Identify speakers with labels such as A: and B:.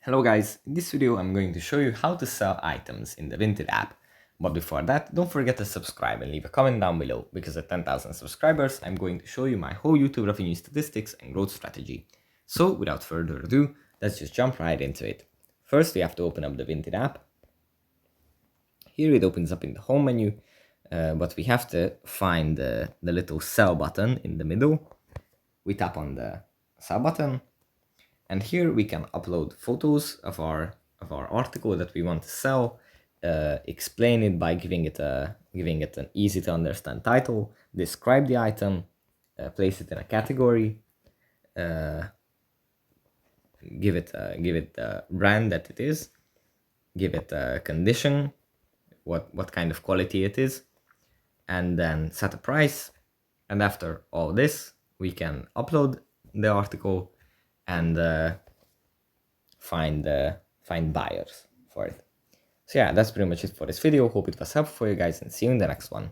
A: Hello guys, in this video I'm going to show you how to sell items in the Vinted app. But before that, don't forget to subscribe and leave a comment down below, because at 10,000 subscribers I'm going to show you my whole YouTube revenue statistics and growth strategy. So without further ado, let's just jump right into it. First we have to open up the Vinted app. Here it opens up in the home menu, but we have to find the little sell button in the middle. We tap on the sell button. And here we can upload photos of our article that we want to sell, explain it by giving it an easy to understand title, describe the item, place it in a category, give it the brand that it is, give it a condition, what kind of quality it is, and then set a price. And after all this, we can upload the article and find buyers for it. So yeah, that's pretty much it for this video. Hope it was helpful for you guys, and see you in the next one.